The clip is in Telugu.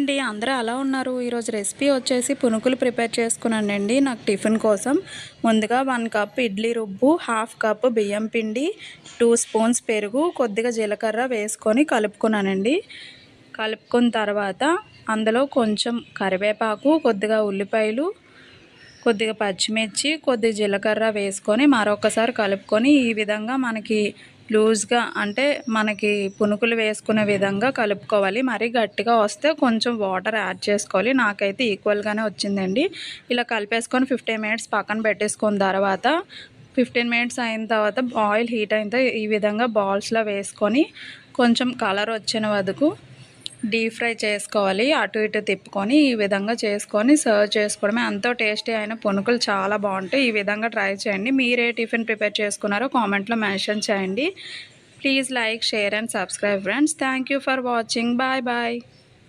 అండి. అందరూ ఎలా ఉన్నారు? ఈరోజు రెసిపీ వచ్చేసి పునుకులు ప్రిపేర్ చేసుకున్నానండి నాకు టిఫిన్ కోసం. ముందుగా 1 కప్ ఇడ్లీ రుబ్బు, హాఫ్ కప్ బియ్యం పిండి, 2 స్పూన్స్ పెరుగు, కొద్దిగా జీలకర్ర వేసుకొని కలుపుకున్నానండి. కలుపుకున్న తర్వాత అందులో కొంచెం కరివేపాకు, కొద్దిగా ఉల్లిపాయలు, కొద్దిగా పచ్చిమిర్చి, కొద్దిగా జీలకర్ర వేసుకొని మరొకసారి కలుపుకొని ఈ విధంగా మనకి లూజ్గా అంటే మనకి పునుకులు వేసుకునే విధంగా కలుపుకోవాలి. మరీ గట్టిగా వస్తే కొంచెం వాటర్ యాడ్ చేసుకోవాలి. నాకైతే ఈక్వల్గానే వచ్చిందండి. ఇలా కలిపేసుకొని 15 మినిట్స్ పక్కన పెట్టేసుకున్న తర్వాత 15 మినిట్స్ అయిన తర్వాత ఆయిల్ హీట్ అయిన తర్వాత ఈ విధంగా బాల్స్లో వేసుకొని కొంచెం కలర్ వచ్చిన వరకు డీప్ ఫ్రై చేసుకోవాలి. అటు ఇటు తిప్పుకొని ఈ విధంగా చేసుకొని సర్వ్ చేసుకోవడమే. ఎంతో టేస్టీ అయిన పునుకులు చాలా బాగుంటాయి. ఈ విధంగా ట్రై చేయండి. మీరే టిఫిన్ ప్రిపేర్ చేసుకున్నారో కామెంట్లో మెన్షన్ చేయండి. Please like, share and subscribe friends. Thank you for watching. Bye bye.